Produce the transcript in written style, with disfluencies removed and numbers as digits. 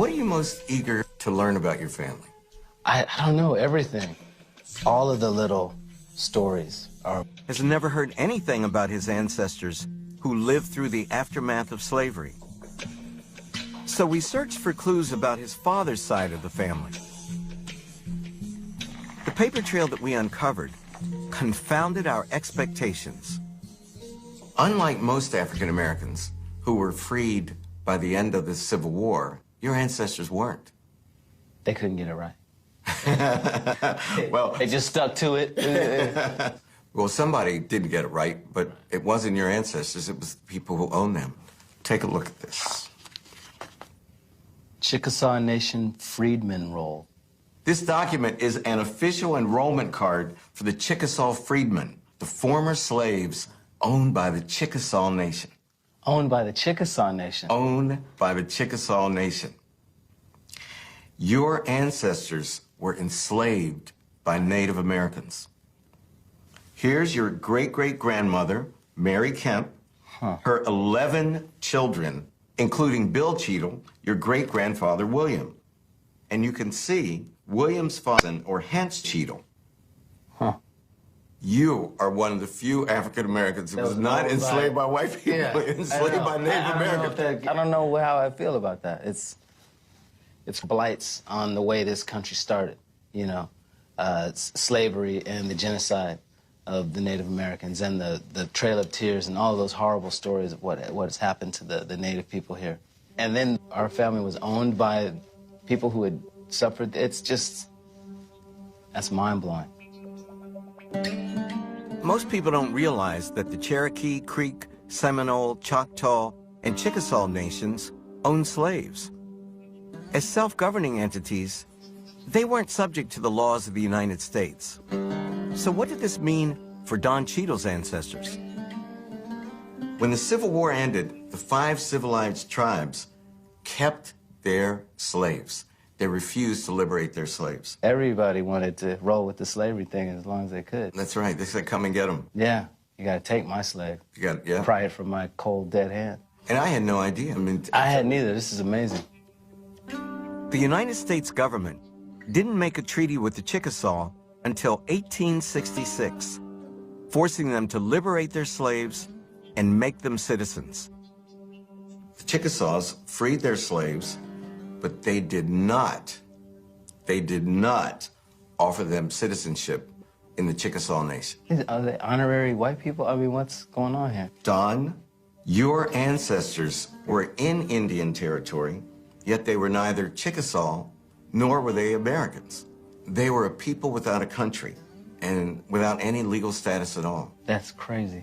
What are you most eager to learn about your family? I don't know, everything. All of the little stories are... Has never heard anything about his ancestors who lived through the aftermath of slavery. So we searched for clues about his father's side of the family. The paper trail that we uncovered confounded our expectations. Unlike most African Americans who were freed by the end of the Civil War, your ancestors weren't. They couldn't get it right. Well, they just stuck to it. Well, somebody didn't get it right, but it wasn't your ancestors, it was the people who owned them. Take a look at this. Chickasaw Nation Freedmen Roll. This document is an official enrollment card for the Chickasaw freedmen, the former slaves owned by the Chickasaw Nation. Owned by the Chickasaw Nation? Owned by the Chickasaw Nation. Your ancestors were enslaved by Native Americans. Here's your great-great-grandmother, Mary Kemp, her 11 children, including Bill Cheadle, your great-grandfather, William. And you can see William's father, or Hence Cheadle. You are one of the few African Americans who was not enslaved by white people, enslaved by Native Americans. I don't know how I feel about that. It's blights on the way this country started, you know, slavery and the genocide of the Native Americans and the Trail of Tears and all those horrible stories of what has happened to the Native people here. And then our family was owned by people who had suffered. It's just, that's mind-blowing. Most people don't realize that the Cherokee, Creek, Seminole, Choctaw, and Chickasaw nations owned slaves. As self-governing entities, they weren't subject to the laws of the United States. So what did this mean for Don Cheadle's ancestors? When the Civil War ended, the 5 civilized tribes kept their slaves. They refused to liberate their slaves. Everybody wanted to roll with the slavery thing as long as they could. That's right. They said, come and get them. Yeah. You got to take my slave. You got, yeah. Pry it from my cold, dead hand. And I had no idea. I had neither. This is amazing. The United States government didn't make a treaty with the Chickasaw until 1866, forcing them to liberate their slaves and make them citizens. The Chickasaws freed their slaves, but they did not offer them citizenship in the Chickasaw Nation. Are they honorary white people? I mean, what's going on here? Don, your ancestors were in Indian territory, yet they were neither Chickasaw nor were they Americans. They were a people without a country and without any legal status at all. That's crazy.